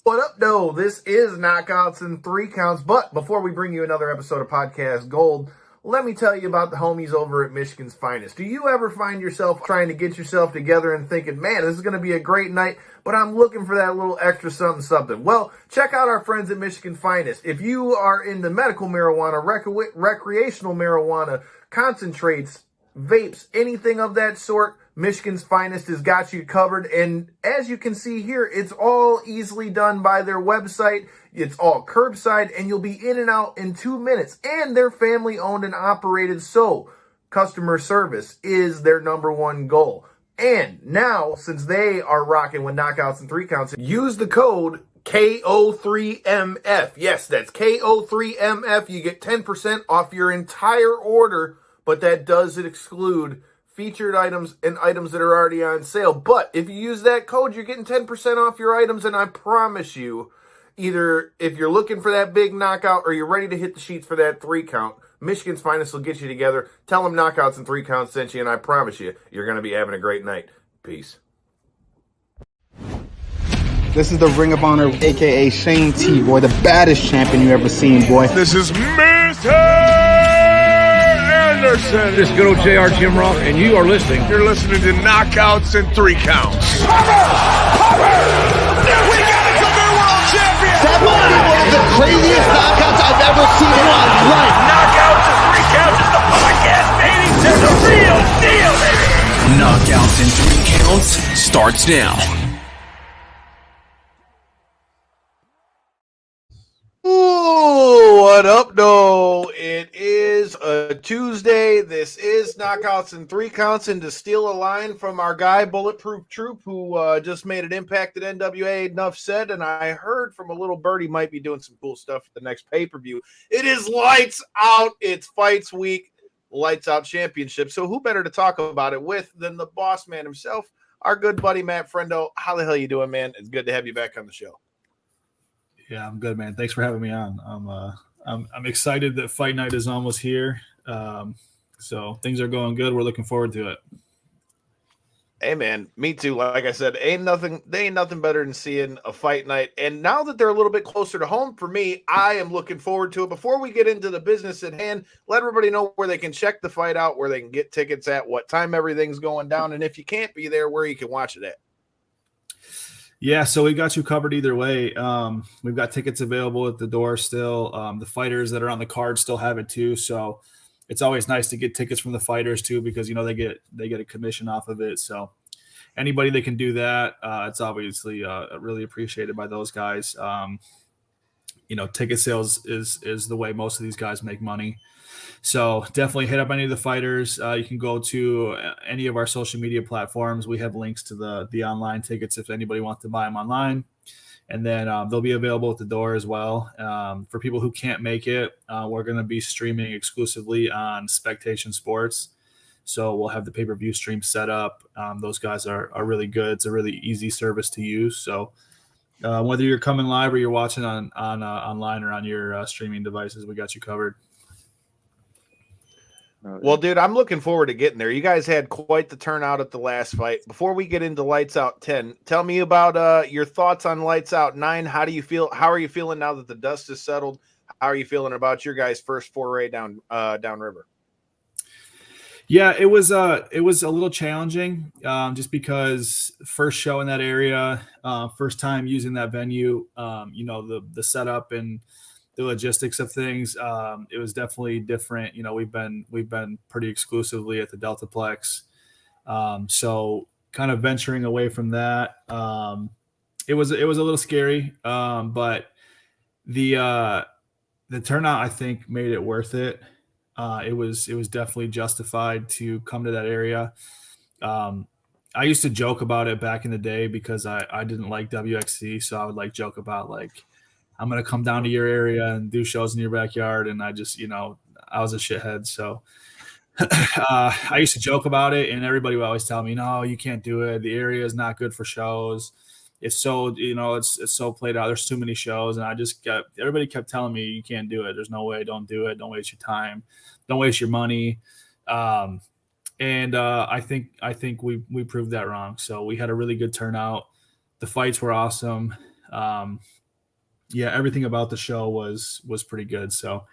What up, though? This is Knockouts in 3 Counts. But before we bring you another episode of Podcast Gold, let me tell you about the homies over at Michigan's Finest. Do you ever find yourself trying to get yourself together and thinking, man, this is going to be a great night, but I'm looking for that little extra something? Well, check out our friends at Michigan Finest. If you are into medical marijuana, recreational marijuana, concentrates, vapes, anything of that sort, Michigan's Finest has got you covered. And as you can see here, it's all easily done by their website. It's all curbside, and you'll be in and out in 2 minutes. And they're family owned and operated, so customer service is their number one goal. And now, since they are rocking with Knockouts in 3 Counts, use the code KO3MF. Yes, that's KO3MF. You get 10% off your entire order, but that does exclude featured items and items that are already on sale. But if you use that code, you're getting 10% off your items, and I promise you, either if you're looking for that big knockout or you're ready to hit the sheets for that 3 count, Michigan's Finest will get you together. Tell them Knockouts in 3 Counts sent you, and I promise you, you're going to be having a great night. Peace. This is the Ring of Honor, a.k.a. Shane T, boy, the baddest champion you ever seen, boy. This is Mr. Anderson. This is good old JR Jim Ross, and you are listening. You're listening to Knockouts in 3 Counts. Cover! We got a new world champion! That might be one of the craziest knockouts I've ever seen in my life. Knockouts in 3 Counts is the podcast, baby! It's the real deal, baby! Knockouts in 3 Counts starts now. Ooh, what up, though? It is a Tuesday. This is Knockouts in 3 Counts, and to steal a line from our guy, Bulletproof Troop, who just made an impact at NWA, enough said, and I heard from a little birdie might be doing some cool stuff at the next pay-per-view. It is lights out. It's fights week, lights out championship. So who better to talk about it with than the boss man himself, our good buddy, Matt Frendo. How the hell you doing, man? It's good to have you back on the show. Yeah, I'm good, man. Thanks for having me on. I'm excited that fight night is almost here. So things are going good. We're looking forward to it. Hey, man, me too. Like I said, ain't nothing better than seeing a fight night. And now that they're a little bit closer to home for me, I am looking forward to it. Before we get into the business at hand, let everybody know where they can check the fight out, where they can get tickets at, what time everything's going down, and if you can't be there, where you can watch it at. Yeah, so we got you covered either way. We've got tickets available at the door still. The fighters that are on the card still have it too. So it's always nice to get tickets from the fighters too, because they get a commission off of it. So anybody that can do that, it's obviously really appreciated by those guys. Ticket sales is the way most of these guys make money. So definitely hit up any of the fighters. You can go to any of our social media platforms. We have links to the online tickets if anybody wants to buy them online. And then they'll be available at the door as well. For people who can't make it, we're going to be streaming exclusively on Spectation Sports. So we'll have the pay-per-view stream set up. Those guys are really good. It's a really easy service to use. So whether you're coming live or you're watching on online or on your streaming devices, we got you covered. Well, dude, I'm looking forward to getting there. You guys had quite the turnout at the last fight. Before we get into Lights Out 10, tell me about your thoughts on Lights Out 9. How do you feel? How are you feeling now that the dust is settled? How are you feeling about your guys' first foray downriver? Yeah, it was a little challenging, just because first show in that area, first time using that venue, the setup and the logistics of things. It was definitely different. We've been pretty exclusively at the Deltaplex. So kind of venturing away from that, it was a little scary. But the turnout, I think, made it worth it. It was definitely justified to come to that area. I used to joke about it back in the day because I didn't like WXC. So I would joke about I'm going to come down to your area and do shows in your backyard. And I just, I was a shithead. So I used to joke about it, and everybody would always tell me, no, you can't do it. The area is not good for shows. It's so, it's so played out. There's too many shows. And everybody kept telling me, you can't do it. There's no way. Don't do it. Don't waste your time. Don't waste your money. I think we proved that wrong. So we had a really good turnout. The fights were awesome. Yeah, everything about the show was pretty good. So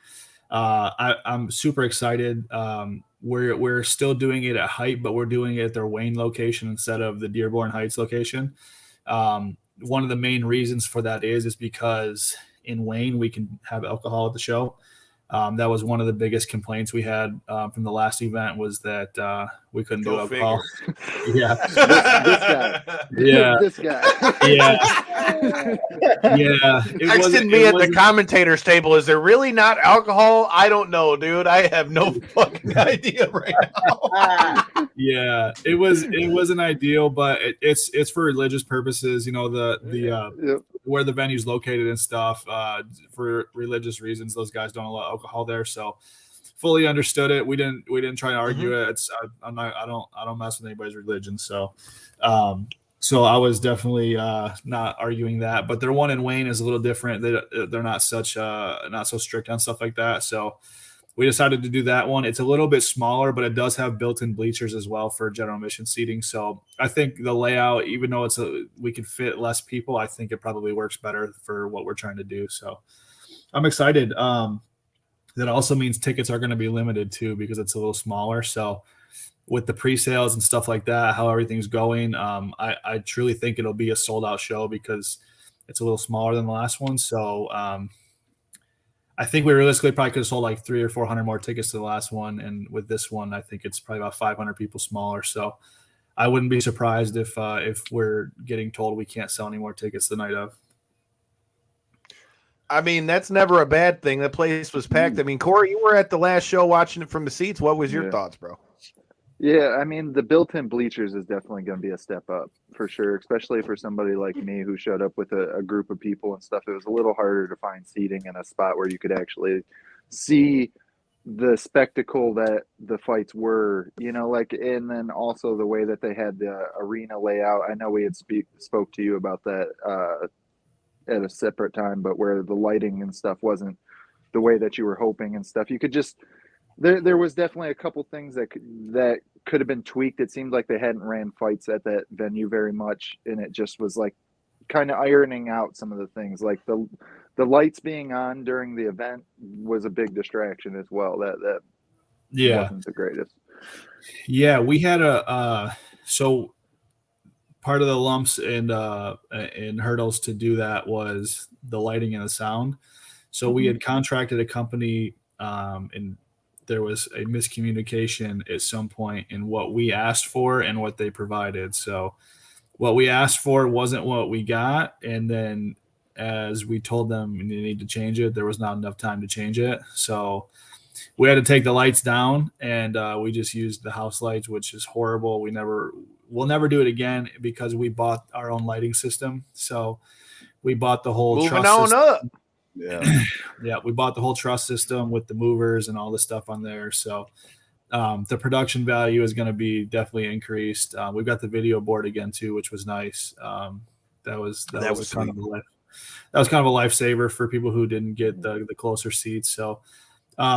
I'm super excited. We're still doing it at Height, but we're doing it at their Wayne location instead of the Dearborn Heights location. One of the main reasons for that is because in Wayne we can have alcohol at the show. That was one of the biggest complaints we had from the last event was that we couldn't do alcohol. Yeah. This guy. Yeah. This guy. Yeah. Yeah. Texting me at the commentators table. Is there really not alcohol? I don't know, dude. I have no fucking idea right now. Yeah, it wasn't ideal, but it's for religious purposes. You know, the where the venue's located and stuff. For religious reasons, those guys don't allow alcohol there. So fully understood it. We didn't try to argue it. I don't mess with anybody's religion. So so I was definitely not arguing that. But their one in Wayne is a little different. They're not so strict on stuff like that. So we decided to do that one. It's a little bit smaller, but it does have built-in bleachers as well for general admission seating. So I think the layout, even though we could fit less people, I think it probably works better for what we're trying to do. So I'm excited. That also means tickets are going to be limited too, because it's a little smaller. So with the pre-sales and stuff like that, how everything's going, I truly think it'll be a sold-out show because it's a little smaller than the last one. So I think we realistically probably could have sold like 300 or 400 more tickets to the last one. And with this one, I think it's probably about 500 people smaller. So I wouldn't be surprised if we're getting told we can't sell any more tickets the night of. I mean, that's never a bad thing. The place was packed. I mean, Corey, you were at the last show watching it from the seats. What was your thoughts, bro? Yeah, I mean, the built-in bleachers is definitely going to be a step up for sure, especially for somebody like me who showed up with a group of people and stuff. It was a little harder to find seating in a spot where you could actually see the spectacle that the fights were, you know, like, and then also the way that they had the arena layout. I know we had spoke to you about that at a separate time, but where the lighting and stuff wasn't the way that you were hoping and stuff. You could just there was definitely a couple things that could have been tweaked. It seemed like they hadn't ran fights at that venue very much, and it just was like kind of ironing out some of the things. Like the lights being on during the event was a big distraction as well. That wasn't the greatest. Yeah, we had so part of the lumps and hurdles to do that was the lighting and the sound. So we had contracted a company and there was a miscommunication at some point in what we asked for and what they provided. So what we asked for wasn't what we got. And then as we told them you need to change it, there was not enough time to change it. So we had to take the lights down and we just used the house lights, which is horrible. We'll never do it again because we bought our own lighting system. So we bought the whole truss system. Up. Yeah, we bought the whole truss system with the movers and all the stuff on there. So the production value is going to be definitely increased. We've got the video board again too, which was nice. That was kind of a lifesaver for people who didn't get the closer seats. So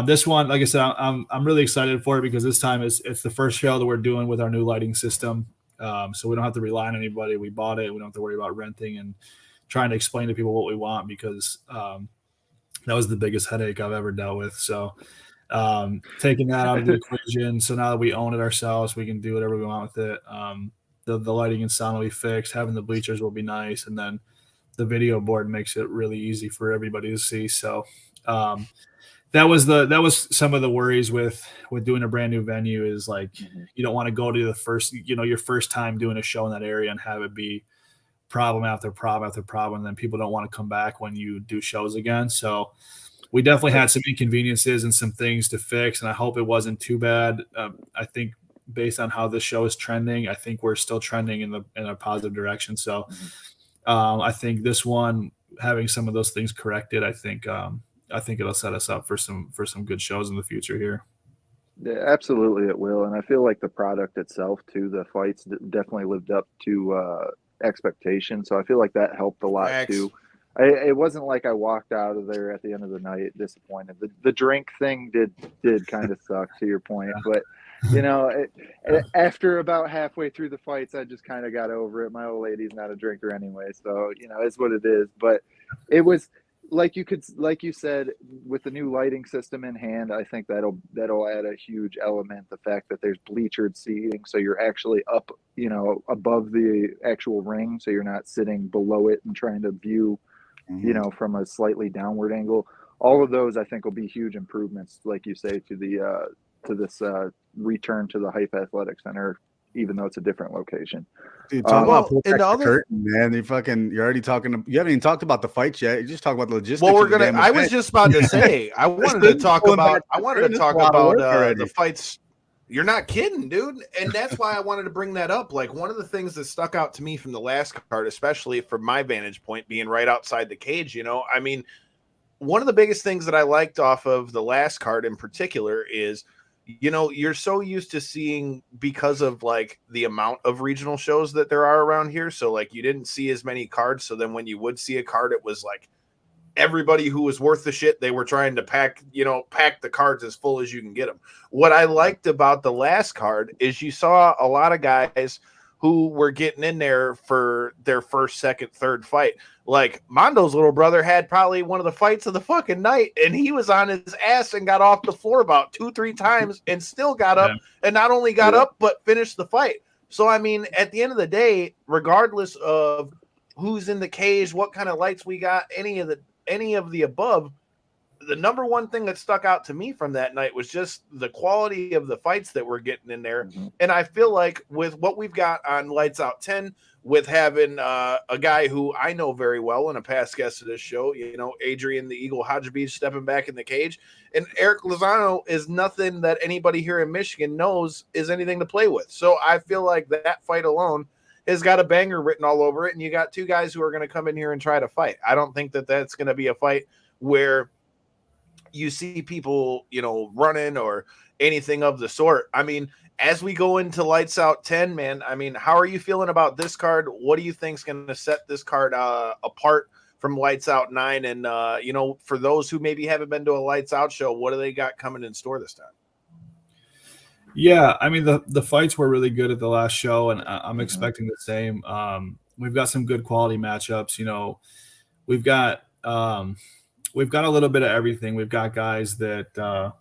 this one, like I said, I'm really excited for it because this time it's the first show that we're doing with our new lighting system. So we don't have to rely on anybody. We bought it. We don't have to worry about renting and trying to explain to people what we want because that was the biggest headache I've ever dealt with. So taking that out of the equation. So now that we own it ourselves, we can do whatever we want with it. The lighting and sound will be fixed. Having the bleachers will be nice. And then the video board makes it really easy for everybody to see. So that was some of the worries with doing a brand new venue is like, you don't want to go to the first, your first time doing a show in that area and have it be problem after problem after problem. And then people don't want to come back when you do shows again. So we definitely had some inconveniences and some things to fix. And I hope it wasn't too bad. I think based on how this show is trending, I think we're still trending in a positive direction. So I think this one, having some of those things corrected, I think it'll set us up for some good shows in the future here. Yeah, absolutely it will. And I feel like the product itself too, the fights definitely lived up to expectations. So I feel like that helped a lot too. It wasn't like I walked out of there at the end of the night disappointed. The drink thing did kind of suck to your point, but After about halfway through the fights, I just kind of got over it. My old lady's not a drinker anyway, so it's what it is. But it was like you said, with the new lighting system in hand, I think that'll add a huge element. The fact that there's bleachered seating, so you're actually up, above the actual ring, so you're not sitting below it and trying to view, from a slightly downward angle. All of those, I think, will be huge improvements, like you say, to this return to the Hype Athletic Center, even though it's a different location. Dude, talk about pull and back the the other curtain, man. You're already talking. You haven't even talked about the fights yet. You just talk about the logistics. Well, of the damn I was event. just about to say, I wanted to talk about the fights. You're not kidding, dude. And that's why I wanted to bring that up. Like, one of the things that stuck out to me from the last card, especially from my vantage point being right outside the cage, I mean, one of the biggest things that I liked off of the last card in particular is, you're so used to seeing, because of like the amount of regional shows that there are around here. So like you didn't see as many cards. So then when you would see a card, it was like everybody who was worth the shit, they were trying to pack the cards as full as you can get them. What I liked about the last card is you saw a lot of guys who were getting in there for their first, second, third fight. Like Mondo's little brother had probably one of the fights of the fucking night, and he was on his ass and got off the floor about 2-3 times and still got up, and not only got up, but finished the fight. So, I mean, at the end of the day, regardless of who's in the cage, what kind of lights we got, any of the above, the number one thing that stuck out to me from that night was just the quality of the fights that we're getting in there. Mm-hmm. And I feel like with what we've got on Lights Out 10, with having a guy who I know very well and a past guest of this show, Adrian, the Eagle Hadribeaj, stepping back in the cage. And Eric Lozano is nothing that anybody here in Michigan knows is anything to play with. So I feel like that fight alone has got a banger written all over it. And you got two guys who are going to come in here and try to fight. I don't think that that's going to be a fight where you see people, running or anything of the sort. I mean, as we go into Lights Out 10, man, I mean, how are you feeling about this card? What do you think is going to set this card apart from Lights Out 9? And, for those who maybe haven't been to a Lights Out show, what do they got coming in store this time? Yeah, I mean, the fights were really good at the last show, and I'm expecting the same. We've got some good quality matchups. We've got a little bit of everything. We've got guys that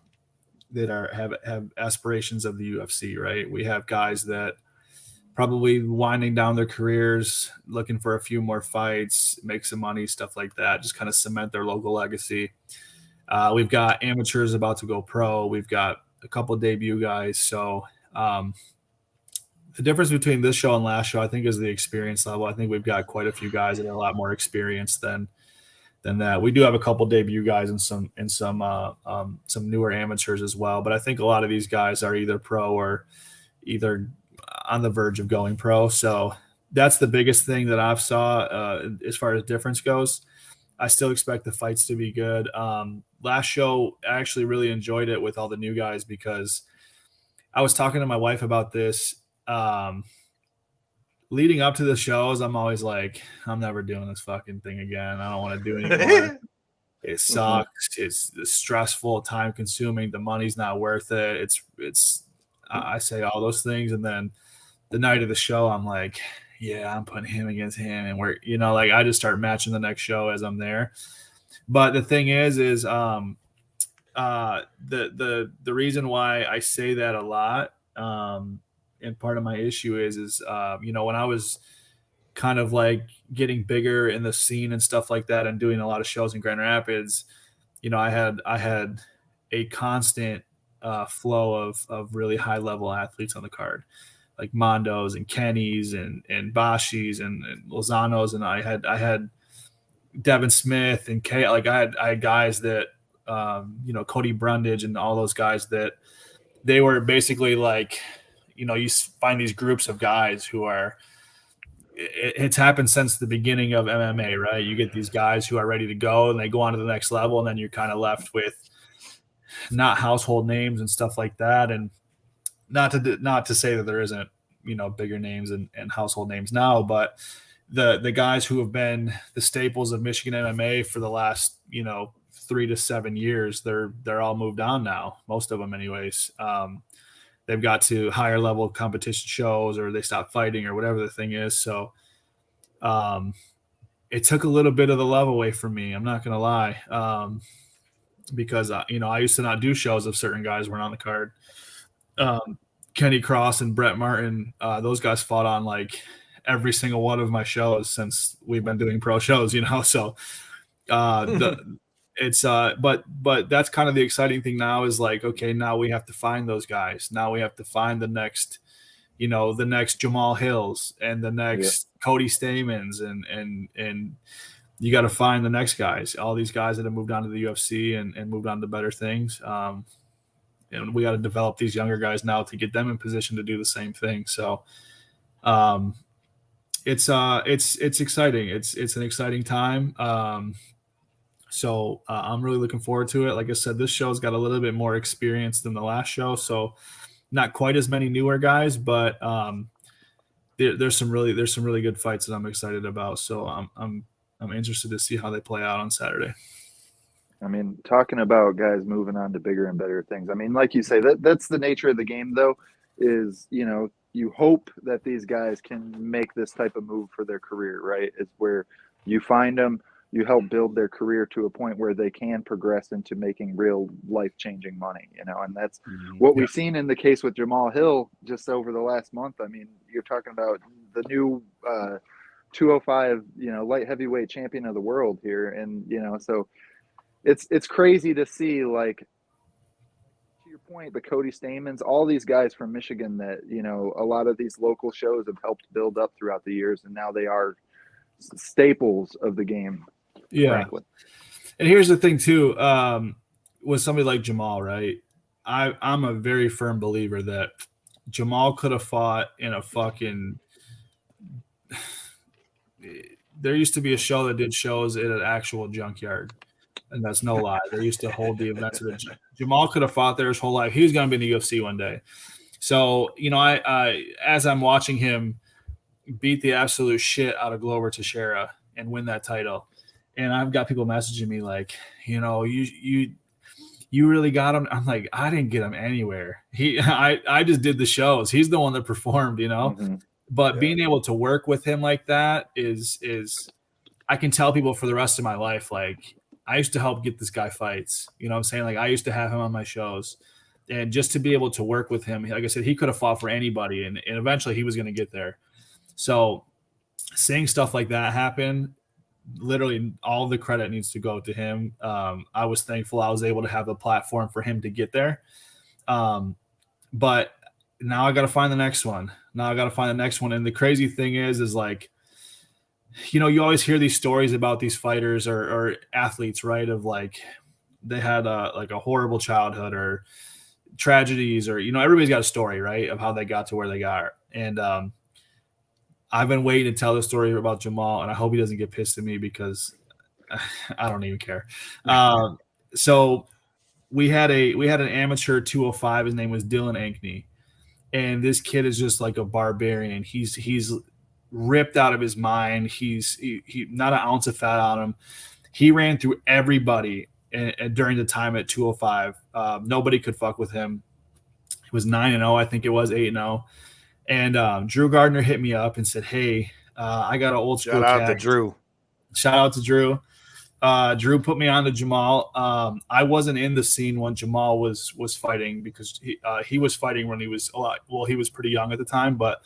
have aspirations of the UFC, right? We have guys that probably winding down their careers, looking for a few more fights, make some money, stuff like that, just kind of cement their local legacy. We've got amateurs about to go pro. We've got a couple of debut guys. So the difference between this show and last show, I think, is the experience level. I think we've got quite a few guys that are a lot more experienced than that. We do have a couple debut guys and some newer amateurs as well. But I think a lot of these guys are either pro or either on the verge of going pro. So that's the biggest thing that I've saw as far as difference goes. I still expect the fights to be good. Last show, I actually really enjoyed it with all the new guys because I was talking to my wife about this. Leading up to the shows, I'm always like, I'm never doing this fucking thing again. I don't want to do it anymore. It sucks. It's stressful, time consuming. The money's not worth it. I say all those things. And then the night of the show, I'm like, yeah, I'm putting him against him. And I just start matching the next show as I'm there. But the thing is the reason why I say that a lot, and part of my issue is when I was kind of like getting bigger in the scene and stuff like that and doing a lot of shows in Grand Rapids, I had a constant flow of really high level athletes on the card, like Mondos and Kennys and Bashis and Lozanos. And I had Devin Smith and I had guys that, Cody Brundage and all those guys that they were basically like, you find these groups of guys who are, it's happened since the beginning of MMA, right? You get these guys who are ready to go and they go on to the next level, and then you're kind of left with not household names and stuff like that. And not to say that there isn't, bigger names and household names now, but the guys who have been the staples of Michigan MMA for the last, 3 to 7 years, they're all moved on now, most of them anyways. they've got to higher level competition shows, or they stop fighting, or whatever the thing is. So it took a little bit of the love away from me. I'm not going to lie. Because, I used to not do shows if certain guys weren't on the card. Kenny Cross and Brett Martin, those guys fought on like every single one of my shows since we've been doing pro shows, so but that's kind of the exciting thing now is like, okay, now we have to find those guys. Now we have to find the next, the next Jamahal Hills and the next Cody Stamanns and you got to find the next guys, all these guys that have moved on to the UFC and moved on to better things. And we got to develop these younger guys now to get them in position to do the same thing. So it's exciting. It's an exciting time. So I'm really looking forward to it. Like I said, this show's got a little bit more experience than the last show. So not quite as many newer guys, but there's some really good fights that I'm excited about. So I'm interested to see how they play out on Saturday. I mean, talking about guys moving on to bigger and better things. I mean, like you say, that's the nature of the game, though, is, you hope that these guys can make this type of move for their career, right? It's where you find them, you help build their career to a point where they can progress into making real life-changing money, and that's what we've seen in the case with Jamahal Hill just over the last month. I mean, you're talking about the new 205, light heavyweight champion of the world here. And, so it's crazy to see, like, to your point, the Cody Stamanns, all these guys from Michigan that, a lot of these local shows have helped build up throughout the years. And now they are staples of the game. Yeah. Frankly. And here's the thing too, with somebody like Jamahal, right? I'm a very firm believer that Jamahal could have fought in a fucking, there used to be a show that did shows in an actual junkyard. And that's no lie. They used to hold the events at the Jamahal could have fought there his whole life. He was going to be in the UFC one day. So, I as I'm watching him beat the absolute shit out of Glover Teixeira and win that title, and I've got people messaging me like, you really got him. I'm like, I didn't get him anywhere. I just did the shows. He's the one that performed, Mm-hmm. But being able to work with him like that is I can tell people for the rest of my life, like, I used to help get this guy fights. You know what I'm saying? Like, I used to have him on my shows. And just to be able to work with him, like I said, he could have fought for anybody, and eventually he was going to get there. So seeing stuff like that happen, literally all the credit needs to go to him. I was thankful I was able to have a platform for him to get there. But now I got to find the next one. And the crazy thing is like, you always hear these stories about these fighters or athletes, right? Of like, they had a horrible childhood or tragedies, or, everybody's got a story, right? Of how they got to where they got. And I've been waiting to tell the story about Jamahal, and I hope he doesn't get pissed at me because I don't even care. So we had an amateur 205. His name was Dylan Ankney. And this kid is just like a barbarian. He's ripped out of his mind. He not an ounce of fat on him. He ran through everybody during the time at 205. Nobody could fuck with him. He was 9-0, I think it was 8-0. And Drew Gardner hit me up and said, "Hey, I got an old school Shout out cat." to Drew. Shout out to Drew. Drew put me on to Jamahal. I wasn't in the scene when Jamahal was fighting because he was fighting when he was he was pretty young at the time, but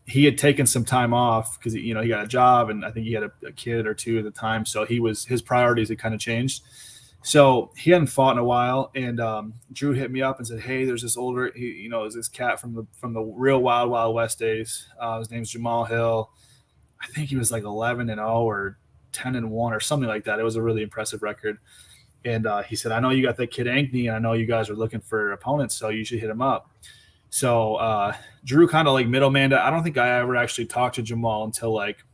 he had taken some time off because he got a job, and I think he had a kid or two at the time, so his priorities had kind of changed. So he hadn't fought in a while, and Drew hit me up and said, "Hey, there's this older, there's this cat from the real Wild West days. His name's Jamahal Hill. I think he was like 11-0 or 10-1 or something like that. It was a really impressive record." And he said, "I know you got that kid Ankney, and I know you guys are looking for opponents, so you should hit him up." So Drew kind of like middleman. I don't think I ever actually talked to Jamahal until like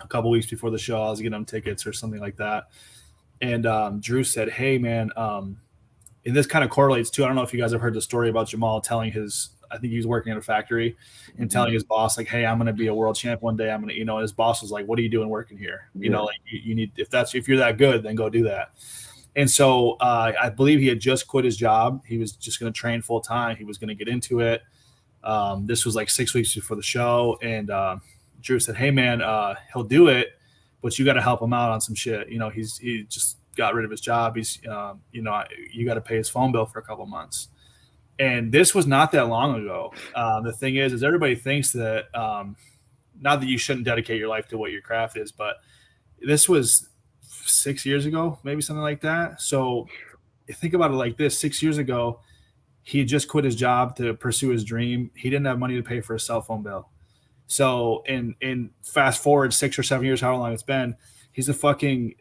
a couple weeks before the show. I was getting him tickets or something like that. And Drew said, "Hey, man," and this kind of correlates too. I don't know if you guys have heard the story about Jamahal telling I think he was working at a factory and telling his boss, like, "Hey, I'm going to be a world champ one day. I'm going to," and his boss was like, "What are you doing working here? Like you need, if you're that good, then go do that." And so I believe he had just quit his job. He was just going to train full time. He was going to get into it. This was like 6 weeks before the show. And Drew said, hey, man, he'll do it, but you got to help him out on some shit. You know, he just got rid of his job. He's, you know, you got to pay his phone bill for a couple months. And this was not that long ago. The thing is everybody thinks that not that you shouldn't dedicate your life to what your craft is, but this was 6 years ago, maybe something like that. So think about it like this: 6 years ago, he had just quit his job to pursue his dream. He didn't have money to pay for a cell phone bill. So in fast forward 6 or 7 years, however long it's been, he's a fucking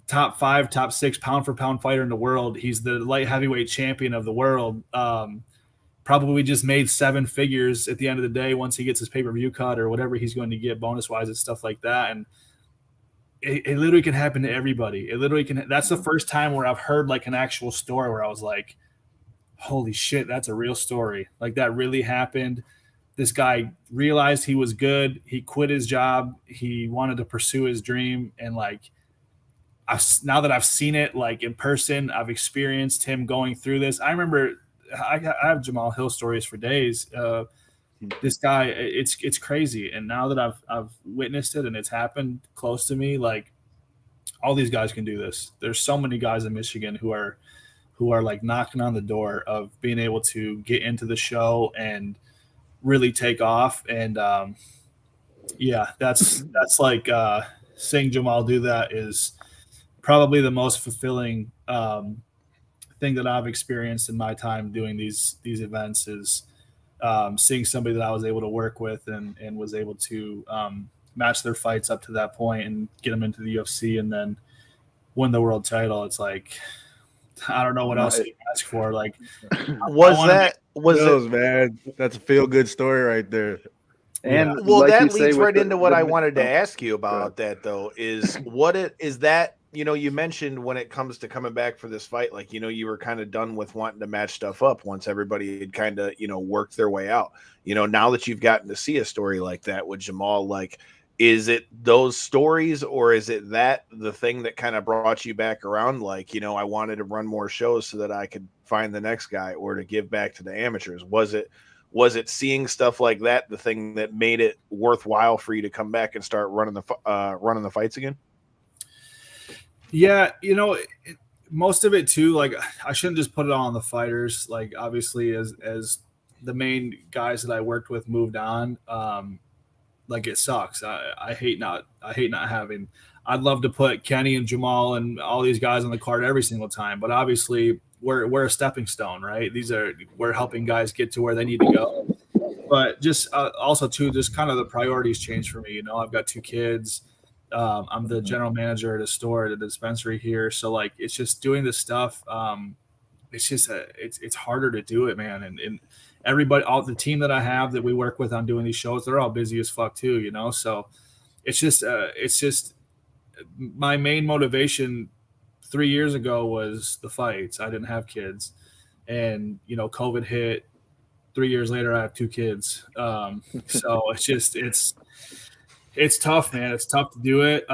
top 5, top 6 pound for pound fighter in the world. He's the light heavyweight champion of the world. Probably just made 7 figures at the end of the day once he gets his pay-per-view cut or whatever he's going to get bonus wise and stuff like that. And it literally can happen to everybody. It literally can. That's the first time where I've heard like an actual story where I was like, holy shit, that's a real story. Like that really happened. This guy realized he was good. He quit his job. He wanted to pursue his dream. And like, now that I've seen it like in person, I've experienced him going through this. I remember I have Jamahal Hill stories for days. This guy, it's crazy. And now that I've witnessed it and it's happened close to me, like all these guys can do this. There's so many guys in Michigan who are like knocking on the door of being able to get into the show and really take off. And yeah, that's like seeing Jamahal do that is probably the most fulfilling thing that I've experienced in my time doing these events is seeing somebody that I was able to work with and was able to match their fights up to that point and get them into the UFC and then win the world title. It's like, I don't know what else you ask for. Like, man, that's a feel good story right there. And well, like that you say leads with right into what I wanted to oh, ask you about that though, is what it is that, you know, you mentioned when it comes to coming back for this fight, like, you know, you were kind of done with wanting to match stuff up once everybody had kind of, you know, worked their way out. You know, now that you've gotten to see a story like that with Jamahal, like, is it those stories or is it that the thing that kind of brought you back around? Like, you know, I wanted to run more shows so that I could find the next guy or to give back to the amateurs. Was it seeing stuff like that the thing that made it worthwhile for you to come back and start running the fights again? Yeah, you know, most of it too. Like, I shouldn't just put it all on the fighters. Like, obviously, as the main guys that I worked with moved on, like it sucks. I hate not having. I'd love to put Kenny and Jamahal and all these guys on the card every single time, but obviously we're a stepping stone, right? We're helping guys get to where they need to go. But just also too, just kind of the priorities change for me. You know, I've got 2 kids. I'm the general manager at a store at a dispensary here. So like, it's just doing this stuff. It's just, it's harder to do it, man. And everybody, all the team that I have that we work with on doing these shows, they're all busy as fuck too, you know? So it's just my main motivation 3 years ago was the fights. I didn't have kids and, you know, COVID hit. 3 years later, I have 2 kids. So it's tough, man. It's tough to do it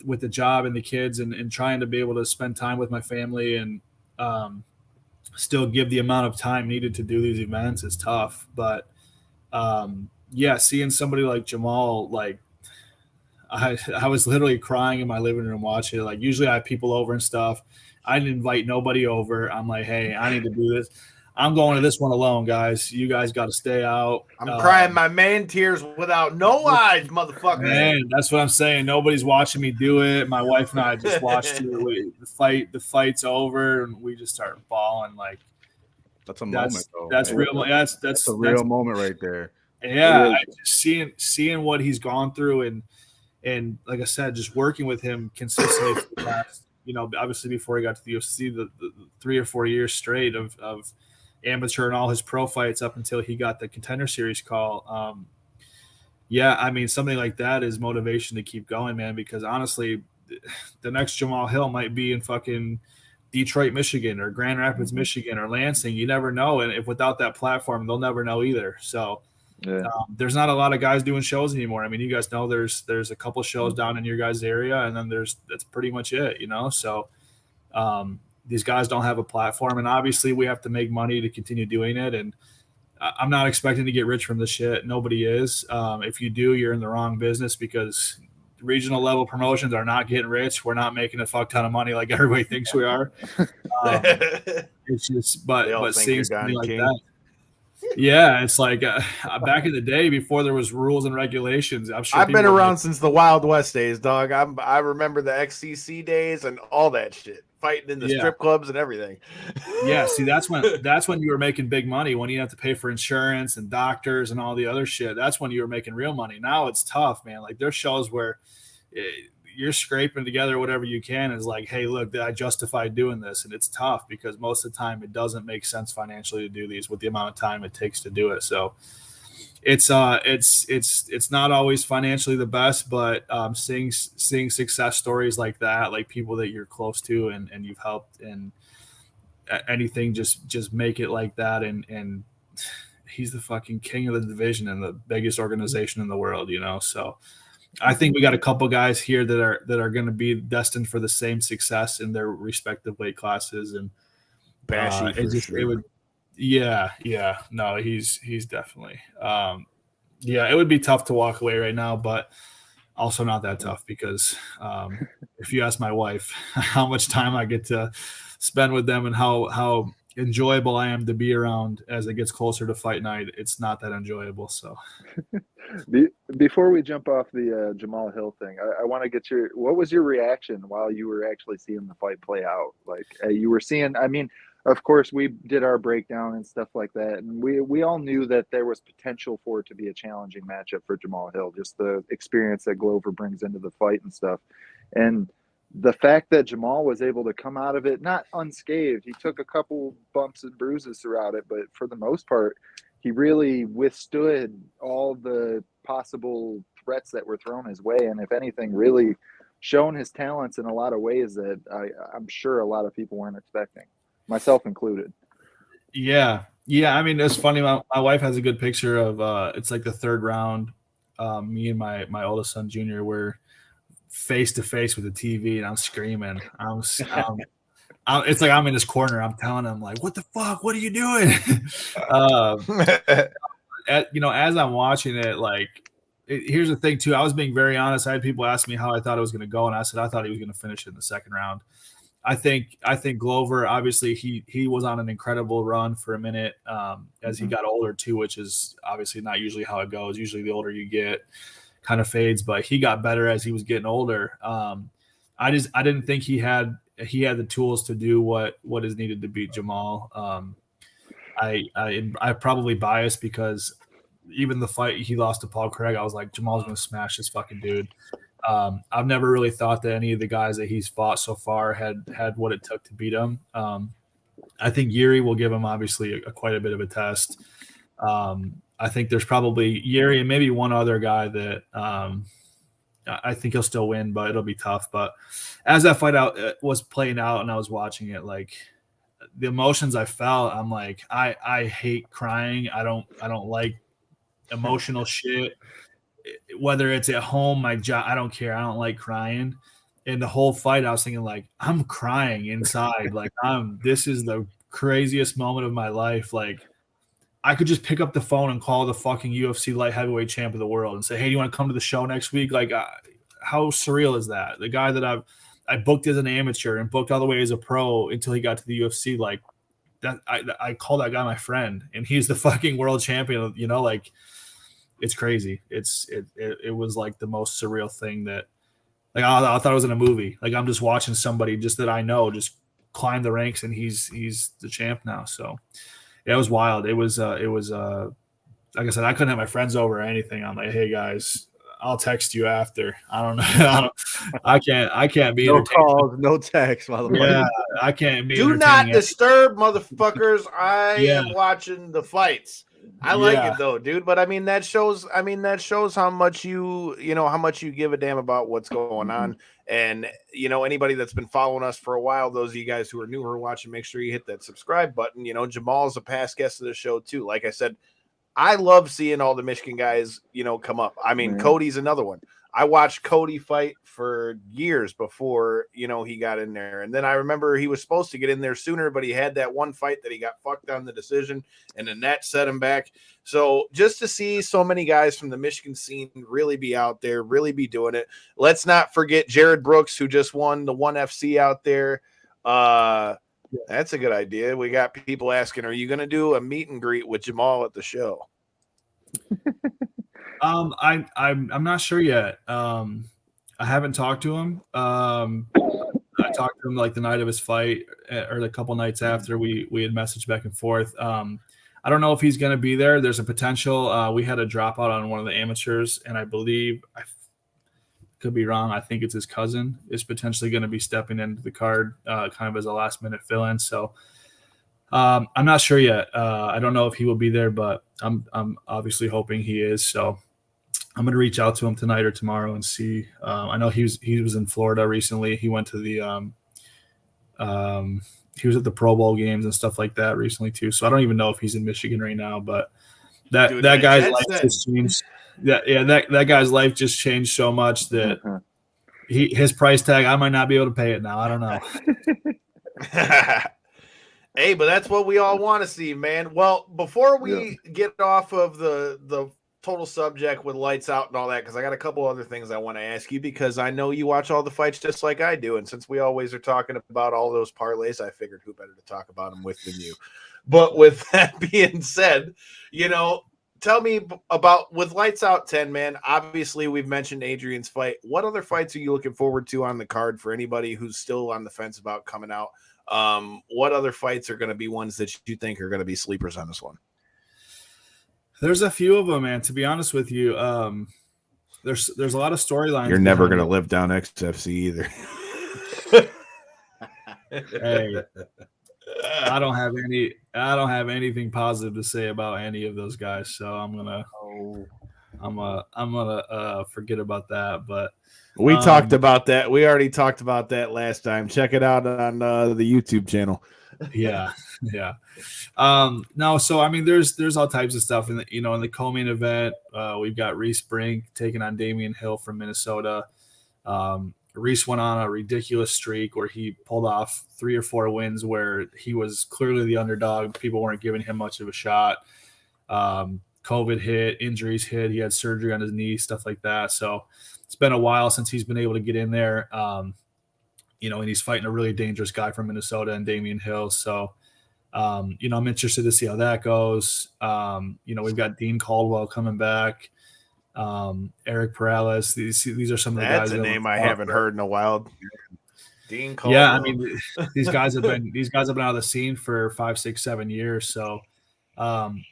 with the job and the kids and trying to be able to spend time with my family and still give the amount of time needed to do these events is tough. But yeah, seeing somebody like Jamahal, like I was literally crying in my living room watching it. Like, usually I have people over and stuff. I didn't invite nobody over. I'm like, hey, I need to do this. I'm going to this one alone, guys. You guys got to stay out. I'm crying my man tears without no eyes, motherfucker. Man, that's what I'm saying. Nobody's watching me do it. My wife and I just watched it. The fight's over, and we just start bawling. Like, that's a moment, though. That's real. That's a real moment right there. Yeah, seeing what he's gone through, and like I said, just working with him consistently for the last, you know, obviously before he got to the UFC, the 3 or 4 years straight of amateur and all his pro fights up until he got the Contender Series call. Yeah, I mean, something like that is motivation to keep going, man, because honestly, the next Jamahal Hill might be in fucking Detroit, Michigan, or Grand Rapids, Michigan, or Lansing. You never know. And if without that platform, they'll never know either. So there's not a lot of guys doing shows anymore. I mean, you guys know there's a couple shows down in your guys' area, and then that's pretty much it, you know? So these guys don't have a platform, and obviously we have to make money to continue doing it. And I'm not expecting to get rich from this shit. Nobody is. If you do, you're in the wrong business, because regional level promotions are not getting rich. We're not making a fuck ton of money like everybody thinks we are. It's just, but seeing something like that. Yeah, it's like back in the day before there was rules and regulations. I'm sure I've been around since the Wild West days, dog. I remember the XCC days and all that shit, fighting in the strip clubs and everything. Yeah, see, that's when you were making big money, when you have to pay for insurance and doctors and all the other shit. That's when you were making real money. Now it's tough, man. Like there's shows where you're scraping together whatever you can. Is like, hey, look, did I justify doing this? And it's tough because most of the time it doesn't make sense financially to do these with the amount of time it takes to do it. So it's not always financially the best, but seeing success stories like that, like people that you're close to and you've helped, and anything just make it like that. And he's the fucking king of the division and the biggest organization in the world, you know. So I think we got a couple guys here that are going to be destined for the same success in their respective weight classes. And Bashy for sure. It would, yeah, no, he's definitely, it would be tough to walk away right now, but also not that tough, because if you ask my wife how much time I get to spend with them and how enjoyable I am to be around as it gets closer to fight night, it's not that enjoyable. So before we jump off the Jamahal Hill thing, I want to get what was your reaction while you were actually seeing the fight play out? Like you were seeing, I mean, of course we did our breakdown and stuff like that, and we all knew that there was potential for it to be a challenging matchup for Jamahal Hill, just the experience that Glover brings into the fight and stuff. And the fact that Jamahal was able to come out of it not unscathed, he took a couple bumps and bruises throughout it, but for the most part, he really withstood all the possible threats that were thrown his way. And if anything, really shown his talents in a lot of ways that I'm sure a lot of people weren't expecting, myself included. Yeah. I mean, it's funny. My wife has a good picture of it's like the third round. Me and my oldest son, Junior, were face to face with the TV, and I'm screaming. It's like I'm in his corner. I'm telling him, like, what the fuck? What are you doing? As I'm watching it, here's the thing too. I was being very honest. I had people ask me how I thought it was going to go, and I said I thought he was going to finish it in the second round. I think Glover, obviously he was on an incredible run for a minute as he got older too, which is obviously not usually how it goes. Usually the older you get, kind of fades, but he got better as he was getting older. I didn't think he had the tools to do what is needed to beat Jamahal. I probably biased because even the fight he lost to Paul Craig, I was like, Jamal's going to smash this fucking dude. I've never really thought that any of the guys that he's fought so far had what it took to beat him. I think Yuri will give him obviously quite a bit of a test. I think there's probably Yuri and maybe one other guy that I think he'll still win, but it'll be tough. But as that fight was playing out and I was watching it, like the emotions I felt, I'm like, I hate crying. I don't like emotional shit. Whether it's at home, my job, I don't care. I don't like crying. And the whole fight, I was thinking, like, I'm crying inside. Like, this is the craziest moment of my life. Like, I could just pick up the phone and call the fucking UFC Light Heavyweight Champ of the world and say, hey, do you want to come to the show next week? Like, how surreal is that? The guy that I booked as an amateur and booked all the way as a pro until he got to the UFC, like, that I call that guy my friend, and he's the fucking world champion, you know, like, it's crazy. It was like the most surreal thing that, like, I thought it was in a movie. Like, I'm just watching somebody just that I know just climb the ranks, and he's the champ now. So yeah, it was wild. It was like I said, I couldn't have my friends over or anything. I'm like, hey guys, I'll text you after. I don't know. I can't be no calls, no text. Yeah, I can't be. Do not disturb, motherfuckers. I am watching the fights. I like it though, dude. But I mean, that shows how much you give a damn about what's going on. And anybody that's been following us for a while, those of you guys who are newer watching, make sure you hit that subscribe button. Jamal's a past guest of the show too. Like I said, I love seeing all the Michigan guys, come up. I mean, Cody's another one. I watched Cody fight for years before, you know, he got in there. And then I remember he was supposed to get in there sooner, but he had that one fight that he got fucked on the decision, and then that set him back. So just to see so many guys from the Michigan scene really be out there, really be doing it. Let's not forget Jared Brooks, who just won the ONE FC out there. That's a good idea. We got people asking, are you going to do a meet and greet with Jamahal at the show? I'm not sure yet. I haven't talked to him. I talked to him like the night of his fight, or a couple nights after we had messaged back and forth. I don't know if he's going to be there. There's a potential. We had a dropout on one of the amateurs, and I believe, I could be wrong, I think it's his cousin is potentially going to be stepping into the card, kind of as a last minute fill in. So I'm not sure yet. I don't know if he will be there, but I'm obviously hoping he is. So I'm going to reach out to him tonight or tomorrow and see. I know he was in Florida recently. He went to the he was at the Pro Bowl games and stuff like that recently too. So I don't even know if he's in Michigan right now, but that guy's life just changed. That guy's life just changed so much that his price tag, I might not be able to pay it now. I don't know. Hey, but that's what we all want to see, man. Well, before we get off of the total subject with lights out and all that, because I got a couple other things I want to ask you, because I know you watch all the fights just like I do. And since we always are talking about all those parlays, I figured who better to talk about them with than you. But with that being said, you know, tell me about, with lights out 10, man, obviously we've mentioned Adrian's fight. What other fights are you looking forward to on the card for anybody who's still on the fence about coming out? What other fights are going to be ones that you think are going to be sleepers on this one? There's a few of them, man. To be honest with you, there's a lot of storylines. You're never going to live down XFC either. Hey, I don't have anything positive to say about any of those guys, so I'm gonna forget about that. But we talked about that. We already talked about that last time. Check it out on the YouTube channel. Yeah. No, so I mean, there's all types of stuff in the, in the co-main event. We've got Reese Brink taking on Damian Hill from Minnesota. Reese went on a ridiculous streak where he pulled off 3 or 4 wins where he was clearly the underdog. People weren't giving him much of a shot. COVID hit, injuries hit. He had surgery on his knee, stuff like that. So it's been a while since he's been able to get in there. And he's fighting a really dangerous guy from Minnesota and Damian Hill. So, I'm interested to see how that goes. We've got Dean Caldwell coming back. Eric Perales. These are some of the guys. That's a name I haven't heard in a while. Dean Caldwell. Yeah, I mean, these guys have been out of the scene for 5, 6, 7 years. So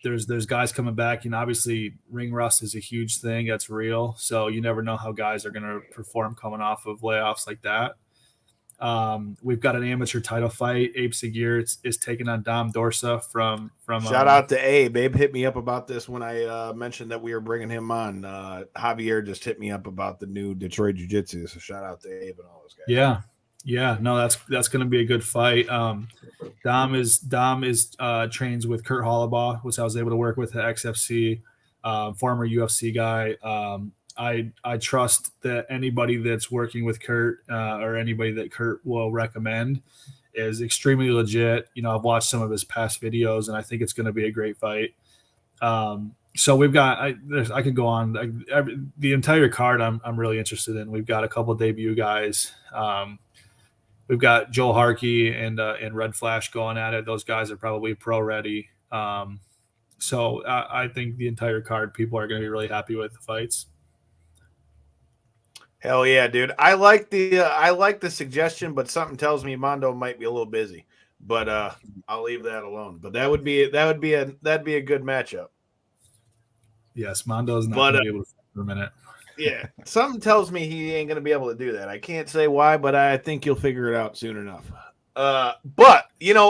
there's guys coming back, and obviously ring rust is a huge thing. That's real. So you never know how guys are going to perform coming off of layoffs like that. We've got an amateur title fight. Abe Seguir is taking on Dom Dorsa from shout out to Abe. Abe hit me up about this when I mentioned that we were bringing him on. Javier just hit me up about the new Detroit Jiu-Jitsu. So shout out to Abe and all those guys. Yeah. No, that's going to be a good fight. Dom is trains with Kurt Hollabaugh, which I was able to work with at XFC, former UFC guy. I trust that anybody that's working with Kurt or anybody that Kurt will recommend is extremely legit. I've watched some of his past videos, and I think it's going to be a great fight. So we've got I could go on the entire card. I'm really interested in. We've got a couple of debut guys. We've got Joel Harkey and Red Flash going at it. Those guys are probably pro ready. So I think the entire card, people are going to be really happy with the fights. Hell yeah, dude! I like the suggestion, but something tells me Mondo might be a little busy. But I'll leave that alone. But that'd be a good matchup. Yes, Mondo's not going to be able to for a minute. Yeah, something tells me he ain't going to be able to do that. I can't say why, but I think you'll figure it out soon enough. But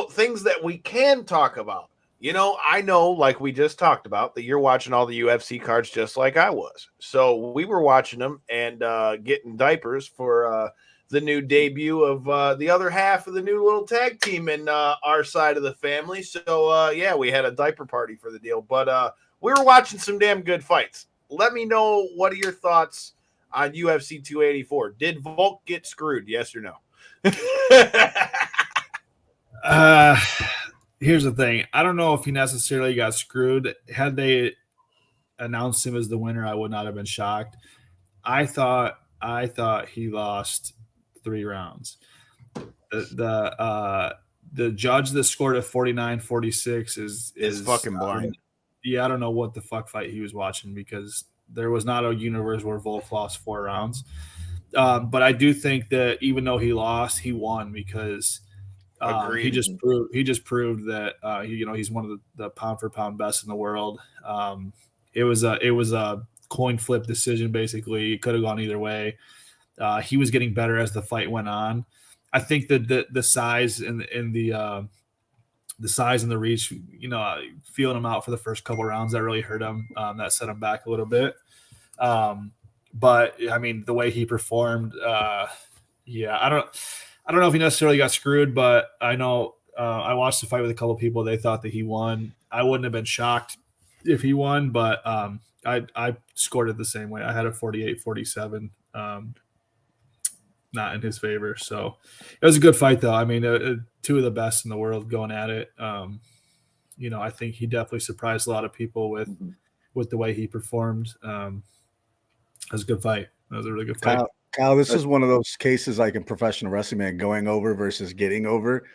things that we can talk about. I know, like we just talked about, that you're watching all the UFC cards just like I was. So we were watching them and getting diapers for the new debut of the other half of the new little tag team in our side of the family. So, we had a diaper party for the deal. But we were watching some damn good fights. Let me know, what are your thoughts on UFC 284. Did Volk get screwed? Yes or no? Here's the thing. I don't know if he necessarily got screwed. Had they announced him as the winner, I would not have been shocked. I thought he lost 3 rounds. The judge that scored at 49-46 is fucking blind. I don't know what the fuck fight he was watching, because there was not a universe where Volk lost 4 rounds. But I do think that even though he lost, he won, because he just proved that he's one of the pound for pound best in the world. It was a coin flip decision, basically. It could have gone either way. He was getting better as the fight went on. I think that the size and the size and the reach, feeling him out for the first couple rounds, that really hurt him. That set him back a little bit. But I mean, the way he performed, I don't know if he necessarily got screwed, but I know I watched the fight with a couple of people. They thought that he won. I wouldn't have been shocked if he won, but I scored it the same way. I had a 48-47, not in his favor. So it was a good fight, though. I mean, 2 of the best in the world going at it. I think he definitely surprised a lot of people with the way he performed. It was a good fight. That was a really good fight. Kyle, this is one of those cases like in professional wrestling, man, going over versus getting over.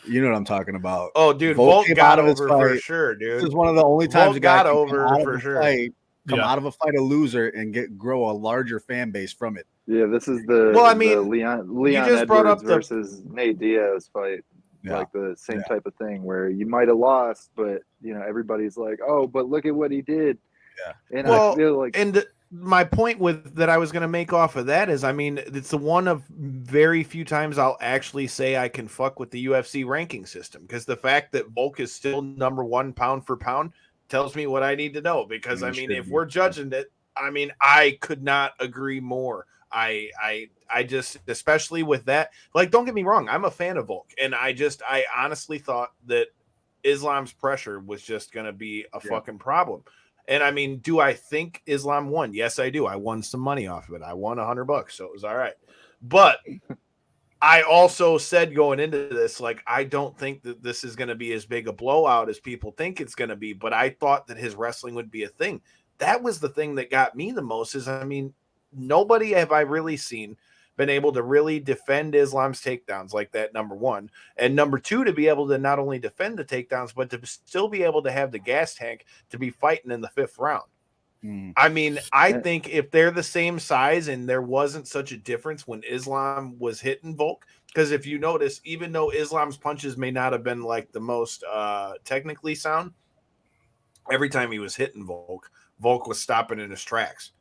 You know what I'm talking about. Oh, dude, Volk got over for sure, dude. This is one of the only times Volk got over for sure. Come out of a fight a loser and grow a larger fan base from it. Yeah, this is the Leon just brought up versus Nate Diaz fight. Yeah. Like the same type of thing where you might have lost, but everybody's like, oh, but look at what he did. Yeah. And I feel like my point that I was going to make off of that is, I mean, it's the one of very few times I'll actually say I can fuck with the UFC ranking system, because the fact that Volk is still number 1 pound for pound tells me what I need to know. Because I mean, if we're judging it, I mean, I could not agree more. I just, especially with that, like, don't get me wrong, I'm a fan of Volk, and I honestly thought that Islam's pressure was just going to be a fucking problem. And I mean, do I think Islam won? Yes, I do. I won some money off of it. I won $100, so it was all right. But I also said going into this, like, I don't think that this is going to be as big a blowout as people think it's going to be. But I thought that his wrestling would be a thing. That was the thing that got me the most. Is, I mean, nobody have I really seen been able to really defend Islam's takedowns like that, number 1. And number 2, to be able to not only defend the takedowns, but to still be able to have the gas tank to be fighting in the 5th round. I mean, I think if they're the same size and there wasn't such a difference when Islam was hitting Volk, because if you notice, even though Islam's punches may not have been like the most technically sound, every time he was hitting Volk was stopping in his tracks.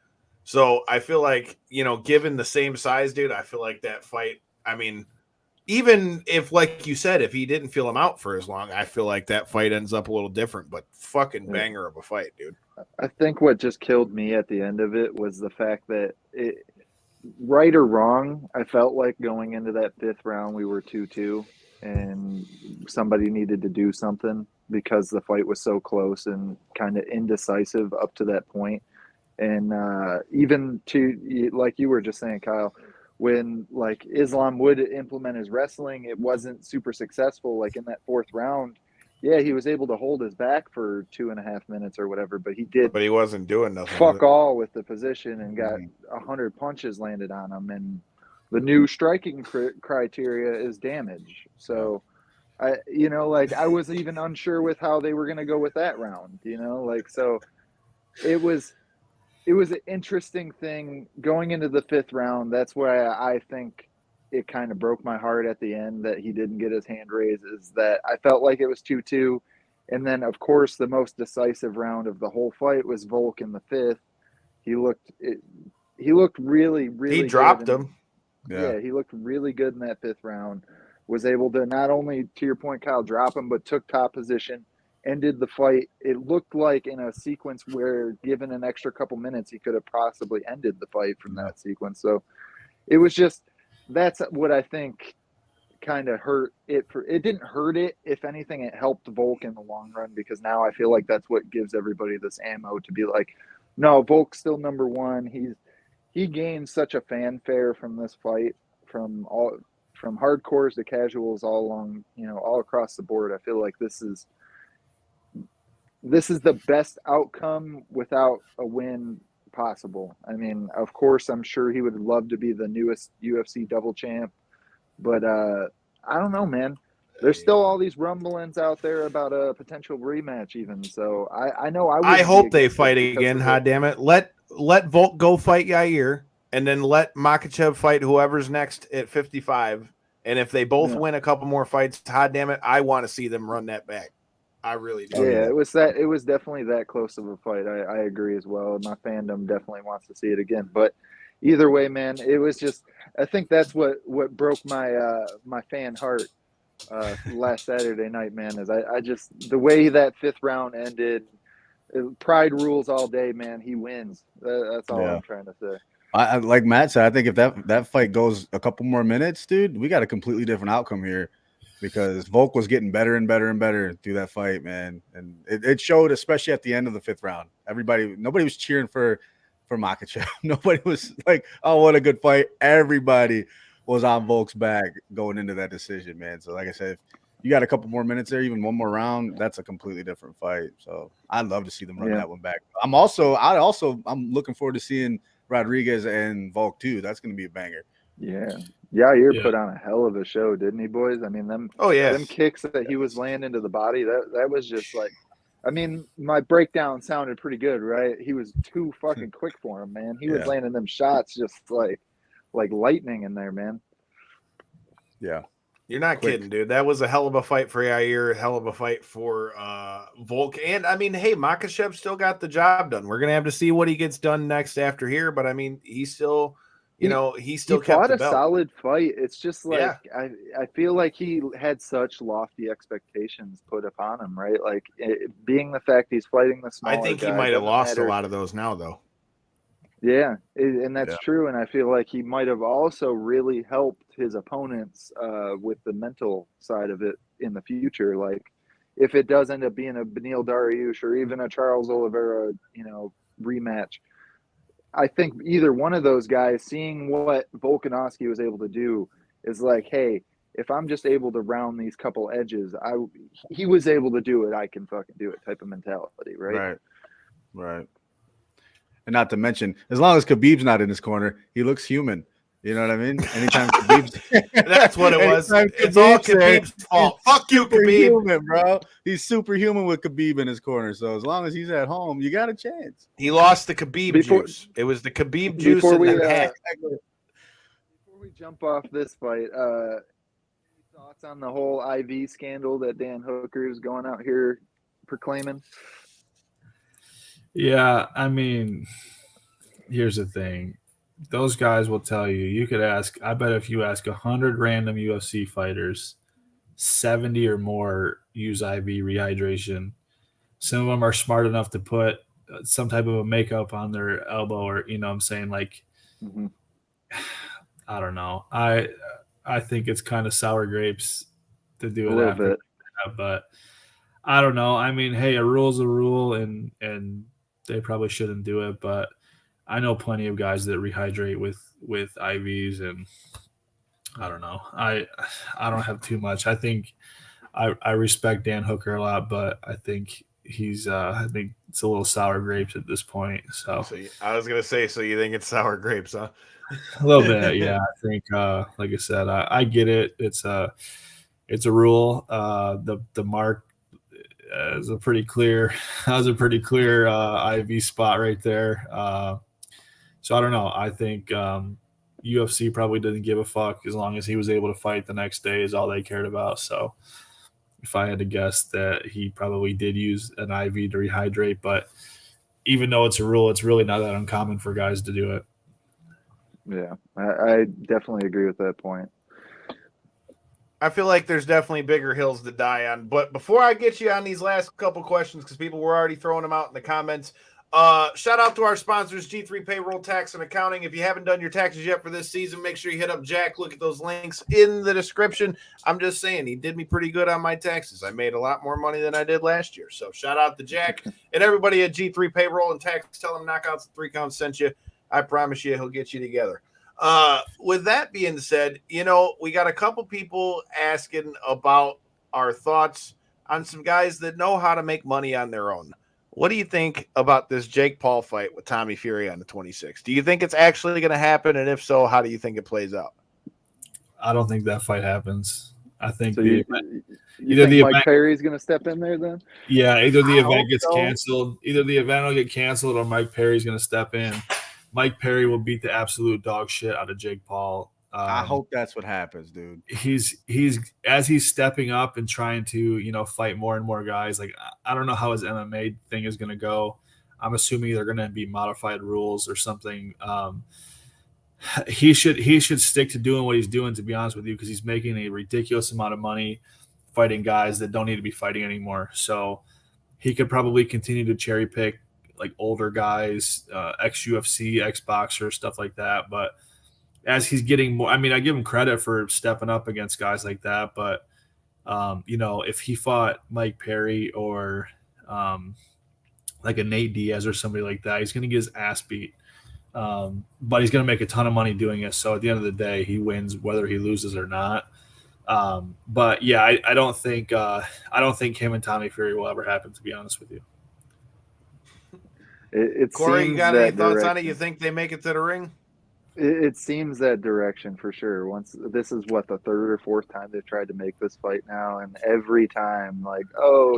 So I feel like, given the same size, dude, I feel like that fight, I mean, even if, like you said, if he didn't feel him out for as long, I feel like that fight ends up a little different, but fucking banger of a fight, dude. I think what just killed me at the end of it was the fact that, right or wrong, I felt like going into that 5th round, we were 2-2, and somebody needed to do something because the fight was so close and kind of indecisive up to that point. And even to, like you were just saying, Kyle, when like Islam would implement his wrestling, it wasn't super successful. Like in that 4th round, yeah, he was able to hold his back for 2.5 minutes or whatever, but he wasn't doing nothing. Fuck all with the position and got 100 punches landed on him. And the new striking criteria is damage. So I was even unsure with how they were going to go with that round, so it was an interesting thing going into the 5th round. That's why I think it kind of broke my heart at the end that he didn't get his hand raised, is that I felt like it was 2-2. And then, of course, the most decisive round of the whole fight was Volk in the 5th. He looked really, really good. He dropped him. Yeah, he looked really good in that 5th round. Was able to not only, to your point, Kyle, drop him, but took top position, ended the fight. It looked like in a sequence where, given an extra couple minutes, he could have possibly ended the fight from that sequence. So it was just, that's what I think kind of hurt it. It didn't hurt it. If anything, it helped Volk in the long run, because now I feel like that's what gives everybody this ammo to be like, no, Volk's still number 1. he gained such a fanfare from this fight, from hardcores to casuals, all along, all across the board. I feel like this is the best outcome without a win possible. I mean, of course, I'm sure he would love to be the newest UFC double champ, but I don't know, man. There's still all these rumblings out there about a potential rematch, even. So I know I hope they fight again. God damn it! Let Volk go fight Yair, and then let Makhachev fight whoever's next at 55. And if they both win a couple more fights, God damn it, I want to see them run that back. I really do. Yeah, it was definitely that close of a fight. I agree as well. My fandom definitely wants to see it again. But either way, man, it was just, I think that's what broke my my fan heart last Saturday night, man, is I just, the way that 5th round ended, pride rules all day, man. He wins. That's all I'm trying to say. I like Matt said, I think if that fight goes a couple more minutes, dude, we got a completely different outcome here, because Volk was getting better and better and better through that fight, man. And it showed, especially at the end of the 5th round. Nobody was cheering for Makhachev. Nobody was like, oh, what a good fight. Everybody was on Volk's back going into that decision, man. So like I said, if you got a couple more minutes there, even one more round, that's a completely different fight. So I'd love to see them run that one back. I'm looking forward to seeing Rodriguez and Volk too. That's going to be a banger. Yeah. Yair put on a hell of a show, didn't he, boys? I mean, them kicks that he was laying into the body, that was just like, I mean, my breakdown sounded pretty good, right? He was too fucking quick for him, man. He was landing them shots just like lightning in there, man. Yeah. You're not kidding, dude. That was a hell of a fight for Yair, a hell of a fight for Volk. And, I mean, hey, Makhachev still got the job done. We're going to have to see what he gets done next after here. But, I mean, he still, he kept fought the a belt. solid fight. It's just like, I feel like he had such lofty expectations put upon him, right? Like, being the fact he's fighting the smaller I think he guy, might have lost matter. a lot of those now, though. Yeah, and that's true. And I feel like he might have also really helped his opponents with the mental side of it in the future. Like, if it does end up being a Beneil Dariush or even a Charles Oliveira, rematch, I think either one of those guys, seeing what Volkanovski was able to do, is like, hey, if I'm just able to round these couple edges, he was able to do it, I can fucking do it type of mentality, right? Right. And not to mention, as long as Khabib's not in his corner, he looks human. You know what I mean? Anytime Khabib's that's what it was. It's all Khabib's fault. Fuck you, Khabib. Human, bro. He's superhuman with Khabib in his corner. So as long as he's at home, you got a chance. He lost the Khabib juice. It was the Khabib juice in the pack. Before we jump off this fight, thoughts on the whole IV scandal that Dan Hooker is going out here proclaiming? Yeah, I mean, here's the thing. Those guys will tell you. You could ask, I bet if you ask 100 random UFC fighters, 70 or more use IV rehydration. Some of them are smart enough to put some type of a makeup on their elbow, or, what I'm saying, like, I don't know. I think it's kind of sour grapes to do it after that, but I don't know. I mean, hey, a rule's a rule, and they probably shouldn't do it, but I know plenty of guys that rehydrate with IVs, and I don't know. I don't have too much. I think I respect Dan Hooker a lot, but I think I think it's a little sour grapes at this point. So I was gonna say, so you think it's sour grapes, huh? A little bit, yeah. I think, like I said, I get it. It's a rule. The mark is a pretty clear. That was a pretty clear IV spot right there. So I don't know. I think UFC probably didn't give a fuck as long as he was able to fight the next day is all they cared about. So if I had to guess, that he probably did use an IV to rehydrate, but even though it's a rule, it's really not that uncommon for guys to do it. Yeah, I definitely agree with that point. I feel like there's definitely bigger hills to die on. But before I get you on these last couple questions, because people were already throwing them out in the comments, shout out to our sponsors, G3 Payroll Tax and Accounting. If you haven't done your taxes yet for this season, make sure you hit up Jack. Look at those links in the description. I'm just saying, he did me pretty good on my taxes. I made a lot more money than I did last year. So shout out to Jack and everybody at G3 Payroll and Tax. Tell them Knockouts and 3 Counts sent you. I promise you he'll get you together. With that being said, we got a couple people asking about our thoughts on some guys that know how to make money on their own. What do you think about this Jake Paul fight with Tommy Fury on the 26th? Do you think it's actually going to happen? And if so, how do you think it plays out? I don't think that fight happens. I think so you think Mike Perry's going to step in there then? Yeah, either the event gets canceled, either the event will get canceled or Mike Perry's going to step in. Mike Perry will beat the absolute dog shit out of Jake Paul. I hope that's what happens, dude. He's stepping up and trying to, fight more and more guys. Like, I don't know how his MMA thing is going to go. I'm assuming they're going to be modified rules or something. He should stick to doing what he's doing, to be honest with you, because he's making a ridiculous amount of money fighting guys that don't need to be fighting anymore. So he could probably continue to cherry pick like older guys, ex-UFC, ex-boxer, stuff like that. But as he's getting more, I mean, I give him credit for stepping up against guys like that. But, if he fought Mike Perry or like a Nate Diaz or somebody like that, he's going to get his ass beat. But he's going to make a ton of money doing it. So at the end of the day, he wins whether he loses or not. But yeah, I don't think him and Tommy Fury will ever happen, to be honest with you. Corey, you got any thoughts on it? You think they make it to the ring? It seems that direction for sure. Once this is the third or fourth time they've tried to make this fight now, and every time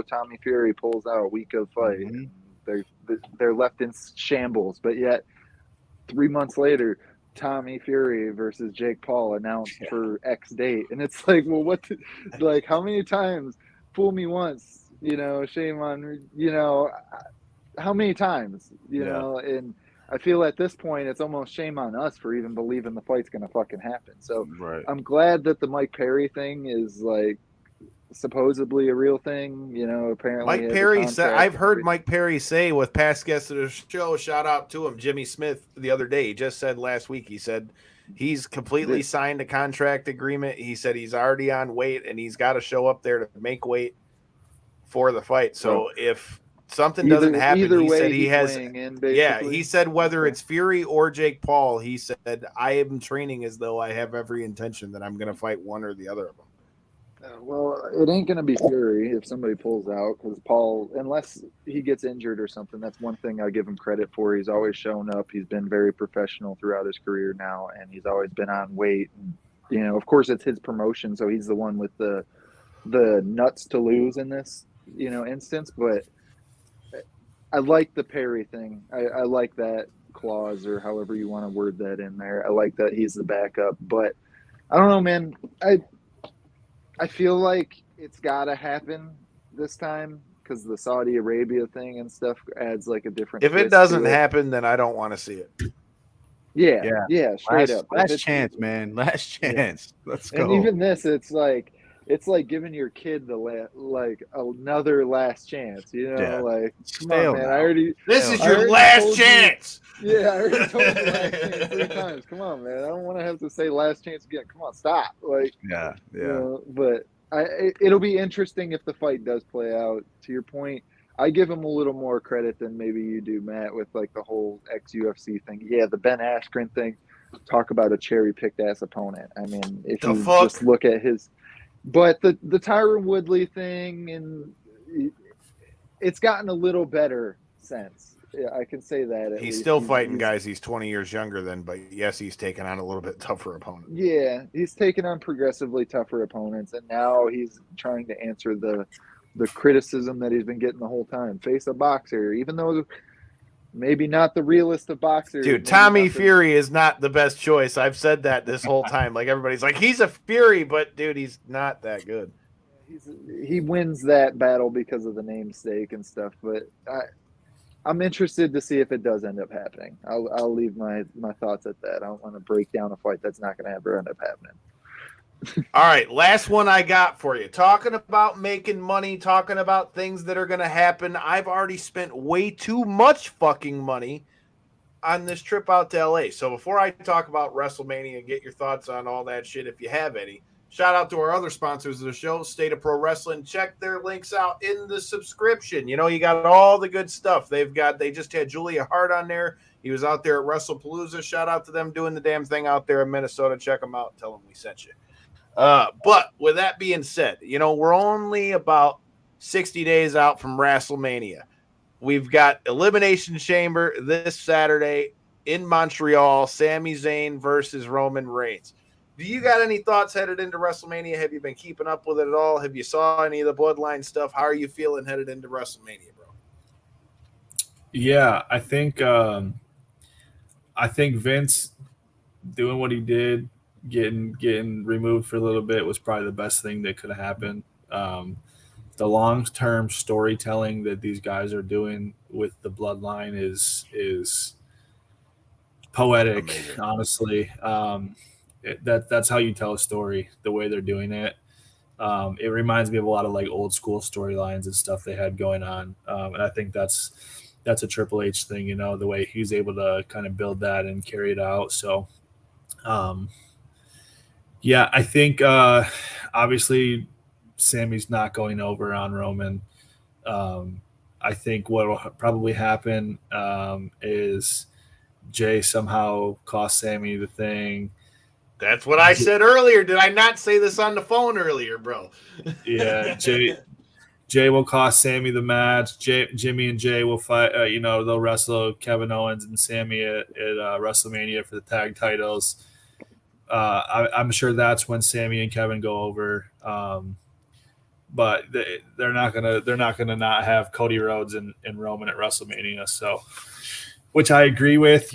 Tommy Fury pulls out a week of fight, and they're left in shambles. But yet 3 months later, Tommy Fury versus Jake Paul announced for X date, and it's like, well, how many times? Fool me once, shame on, how many times, know, and I feel at this point it's almost shame on us for even believing the fight's going to fucking happen. So I'm glad that the Mike Perry thing is like supposedly a real thing. Apparently Mike Perry said, I've heard Mike Perry say with past guests of the show, shout out to him, Jimmy Smith, the other day. He just said last week, he said he's completely signed a contract agreement. He said he's already on weight and he's got to show up there to make weight for the fight. So if something doesn't happen, he said he has. He said whether it's Fury or Jake Paul, he said, I am training as though I have every intention that I'm going to fight one or the other of them. Well, it ain't going to be Fury if somebody pulls out, because Paul, unless he gets injured or something, that's one thing I give him credit for. He's always shown up. He's been very professional throughout his career now, and he's always been on weight. And, of course, it's his promotion, so he's the one with the nuts to lose in this, instance. But I like the Perry thing. I like that clause, or however you want to word that in there. I like that he's the backup. But I don't know, man. I feel like it's got to happen this time because the Saudi Arabia thing and stuff adds like a different. If it doesn't happen, then I don't want to see it. Yeah, straight up. Last chance, man. Last chance. Yeah. Let's go. And even this, it's like giving your kid another last chance. Come on, man. This is your last chance. Yeah, I already told you last chance 3 times. Come on, man. I don't want to have to say last chance again. Come on, stop. But it'll be interesting if the fight does play out. To your point, I give him a little more credit than maybe you do, Matt, with like the whole ex-UFC thing. Yeah, the Ben Askren thing. Talk about a cherry-picked ass opponent. I mean, if you just look at his. But the Tyron Woodley thing, and it's gotten a little better since. Yeah, I can say that. He's still fighting guys he's 20 years younger than, but yes, he's taken on a little bit tougher opponent. Yeah, he's taken on progressively tougher opponents, and now he's trying to answer the criticism that he's been getting the whole time. Face a boxer, even though maybe not the realest of boxers. Dude, Tommy Fury is not the best choice. I've said that this whole time. Like, everybody's like, he's a Fury, but dude, he's not that good. He wins that battle because of the namesake and stuff, but I'm interested to see if it does end up happening. I'll leave my thoughts at that. I don't want to break down a fight that's not going to ever end up happening. All right, last one I got for you. Talking about making money, talking about things that are going to happen. I've already spent way too much fucking money on this trip out to LA. So before I talk about WrestleMania and get your thoughts on all that shit, if you have any, shout out to our other sponsors of the show, State of Pro Wrestling. Check their links out in the subscription. You got all the good stuff. They just had Julia Hart on there. He was out there at WrestlePalooza. Shout out to them doing the damn thing out there in Minnesota. Check them out. Tell them we sent you. But with that being said, we're only about 60 days out from WrestleMania. We've got Elimination Chamber this Saturday in Montreal. Sami Zayn versus Roman Reigns. Do you got any thoughts headed into WrestleMania? Have you been keeping up with it at all? Have you saw any of the Bloodline stuff? How are you feeling headed into WrestleMania, bro? Yeah, I think Vince doing what he did, getting removed for a little bit was probably the best thing that could have happened. The long-term storytelling that these guys are doing with the Bloodline is poetic. Amazing. Honestly. That's how you tell a story, the way they're doing it. It reminds me of a lot of like old school storylines and stuff they had going on. And I think that's a Triple H thing, the way he's able to kind of build that and carry it out. So, yeah, I think obviously Sammy's not going over on Roman. I think what will probably happen is Jay somehow cost Sammy the thing. That's what I said earlier. Did I not say this on the phone earlier, bro? Yeah, Jay will cost Sammy the match. Jimmy and Jay will fight. They'll wrestle Kevin Owens and Sammy at WrestleMania for the tag titles. I'm sure that's when Sammy and Kevin go over. But they're not gonna not have Cody Rhodes and Roman at WrestleMania. So, which I agree with.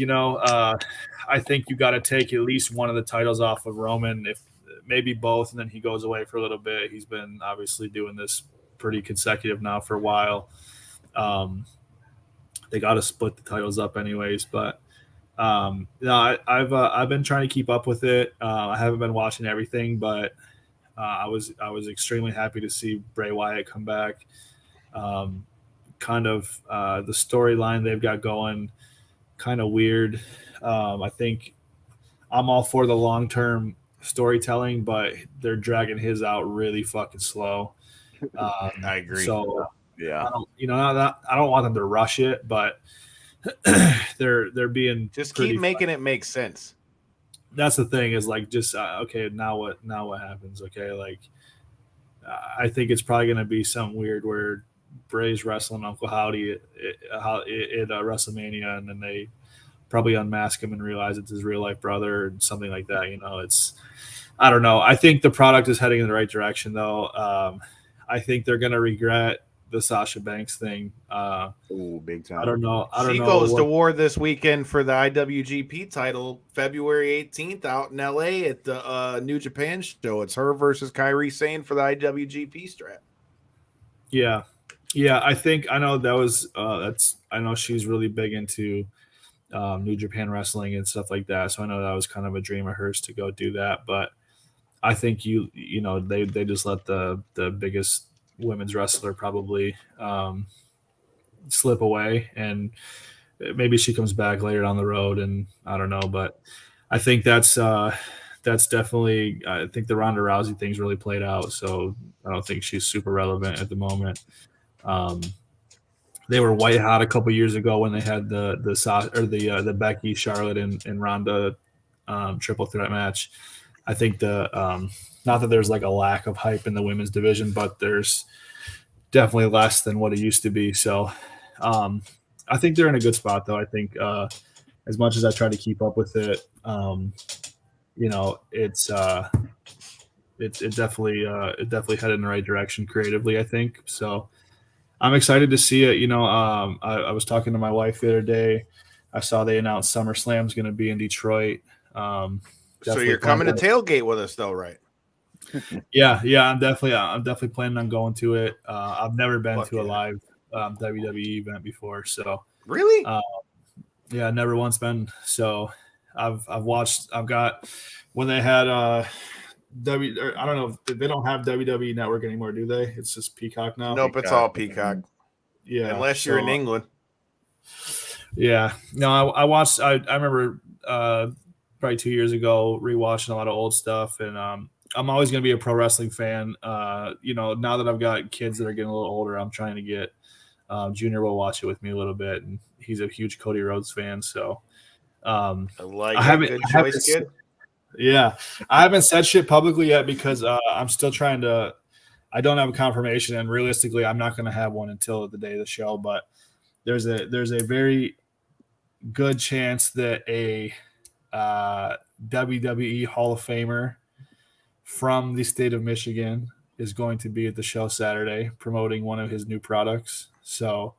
I think you got to take at least one of the titles off of Roman, if maybe both, and then he goes away for a little bit. He's been obviously doing this pretty consecutive now for a while. They got to split the titles up anyways, but I've been trying to keep up with it. I haven't been watching everything, but I was extremely happy to see Bray Wyatt come back. The storyline they've got going, kind of weird. I think I'm all for the long-term storytelling, but they're dragging his out really fucking slow. I agree. So yeah, I don't want them to rush it, but they're being just keep making it make sense. That's the thing is like just okay. Now what happens? Okay, like I think it's probably going to be something weird where Bray's wrestling Uncle Howdy at WrestleMania, and then they probably unmask him and realize it's his real life brother and something like that. I don't know. I think the product is heading in the right direction though. I think they're going to regret the Sasha Banks thing. Big time. I don't know. She goes to war this weekend for the IWGP title, February 18th out in LA at the New Japan show. It's her versus Kairi Sane for the IWGP strap. Yeah. I know that was I know she's really big into New Japan wrestling and stuff like that. So I know that was kind of a dream of hers to go do that. But I think they just let the biggest women's wrestler probably slip away, and maybe she comes back later down the road, and I don't know. But I think that's definitely, I think the Ronda Rousey thing's really played out. So I don't think she's super relevant at the moment. They were white hot a couple years ago when they had the Becky, Charlotte, and Ronda triple threat match. I think not that there's like a lack of hype in the women's division, but there's definitely less than what it used to be. So I think they're in a good spot, though. I think as much as I try to keep up with it, it definitely headed in the right direction creatively, I think. So I'm excited to see it. I was talking to my wife the other day. I saw they announced SummerSlam's going to be in Detroit. So you're coming to tailgate with us, though, right? Yeah. I'm definitely planning on going to it. I've never been to a live WWE event before, so really, yeah, never once been. So I've got when they had I don't know, they don't have WWE Network anymore, do they? It's just Peacock now. Nope, it's all Peacock. Yeah, unless you're in England. Yeah, no, I watched. I remember probably 2 years ago rewatching a lot of old stuff, and I'm always going to be a pro wrestling fan. Now that I've got kids that are getting a little older, I'm trying to get Junior will watch it with me a little bit, and he's a huge Cody Rhodes fan. So I like I haven't, good choice, kid. Yeah, I haven't said shit publicly yet because I'm still trying to. I don't have a confirmation, and realistically, I'm not going to have one until the day of the show. But there's a very good chance that a WWE Hall of Famer from the state of Michigan is going to be at the show Saturday promoting one of his new products. So,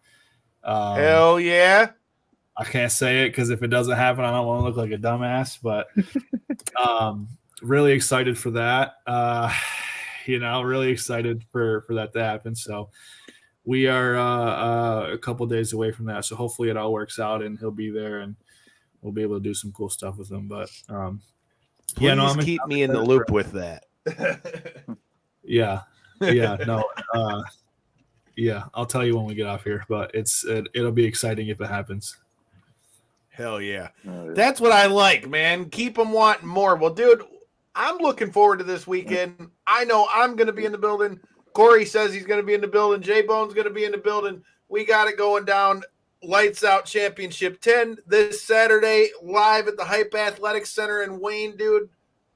hell yeah. I can't say it because if it doesn't happen, I don't want to look like a dumbass, but really excited for that. Really excited for that to happen. So we are a couple days away from that. So hopefully it all works out and he'll be there and we'll be able to do some cool stuff with him. But Please keep me in the loop with that. Yeah. I'll tell you when we get off here, but it'll be exciting if it happens. Hell yeah. That's what I like, man. Keep them wanting more. Well, dude, I'm looking forward to this weekend. I know I'm going to be in the building. Corey says he's going to be in the building. J-Bone's going to be in the building. We got it going down. Lights Out Championship 10 this Saturday, live at the Hype Athletics Center in Wayne, dude.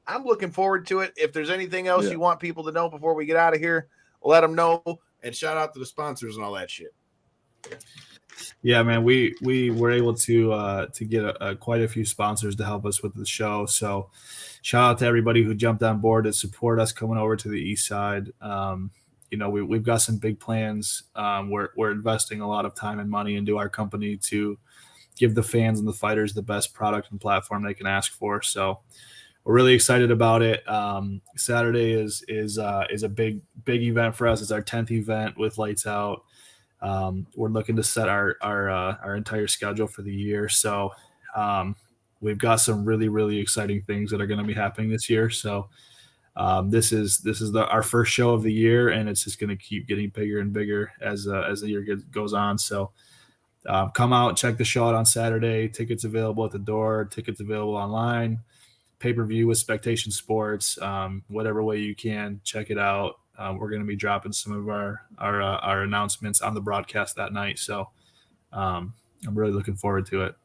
I'm looking forward to it. If there's anything else you want people to know before we get out of here, let them know. And shout out to the sponsors and all that shit. Yeah, man, we were able to get quite a few sponsors to help us with the show. So shout out to everybody who jumped on board to support us coming over to the East Side. We've got some big plans. We're investing a lot of time and money into our company to give the fans and the fighters the best product and platform they can ask for. So we're really excited about it. Saturday is a big event for us. It's our 10th event with Lights Out. We're looking to set our entire schedule for the year. So we've got some really, really exciting things that are going to be happening this year. So this is our first show of the year, and it's just going to keep getting bigger and bigger as the year goes on. So come out, check the show out on Saturday. Tickets available at the door. Tickets available online. Pay-per-view with Spectation Sports. Whatever way you can, check it out. We're going to be dropping some of our announcements on the broadcast that night. So I'm really looking forward to it.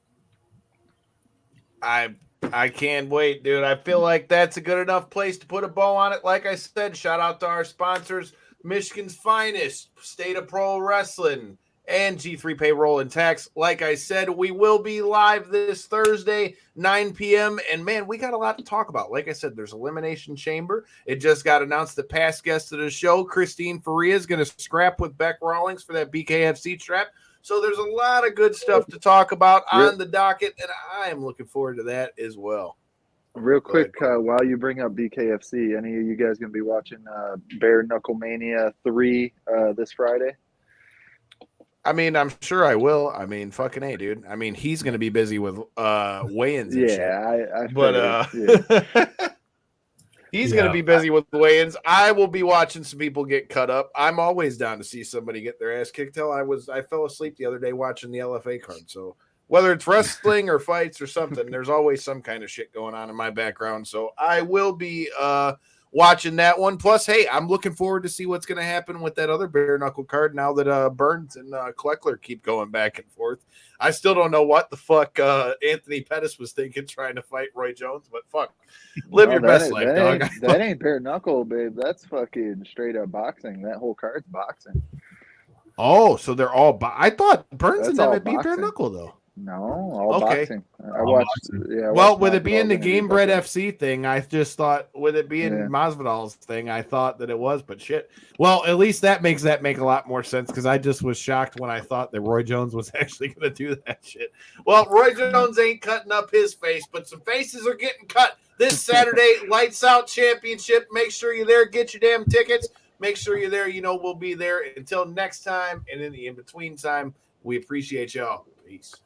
I can't wait, dude. I feel like that's a good enough place to put a bow on it. Like I said, shout out to our sponsors, Michigan's Finest, State of Pro Wrestling, and G3 Payroll and Tax. Like I said, we will be live this Thursday, 9 p.m. And, man, we got a lot to talk about. Like I said, there's Elimination Chamber. It just got announced that past guest of the show, Christine Faria, is going to scrap with Beck Rawlings for that BKFC strap. So there's a lot of good stuff to talk about on the docket, and I am looking forward to that as well. Real quick, while you bring up BKFC, any of you guys going to be watching Bare Knuckle Mania 3 this Friday? I mean, I'm sure I will. I mean, fucking A, dude. I mean, he's going to be busy with weigh-ins and shit. He's going to be busy with the weigh-ins. I will be watching some people get cut up. I'm always down to see somebody get their ass kicked. I fell asleep the other day watching the LFA card. So whether it's wrestling or fights or something, there's always some kind of shit going on in my background. So I will be watching that one. Plus, hey, I'm looking forward to see what's going to happen with that other bare knuckle card now that Burns and Kleckler keep going back and forth. I still don't know what the fuck Anthony Pettis was thinking trying to fight Roy Jones, but fuck, live your best life, dog. That ain't bare knuckle, babe. That's fucking straight up boxing. That whole card's boxing. Oh, so they're all I thought Burns and them would be bare knuckle though. No, all boxing. I watched. Yeah. Well, with it being the Game Bred FC thing, I just thought with it being Masvidal's thing, I thought that it was, but shit. Well, at least that makes make a lot more sense because I just was shocked when I thought that Roy Jones was actually going to do that shit. Well, Roy Jones ain't cutting up his face, but some faces are getting cut this Saturday. Lights Out Championship. Make sure you're there. Get your damn tickets. Make sure you're there. You know we'll be there. Until next time, and in the in-between time, we appreciate y'all. Peace.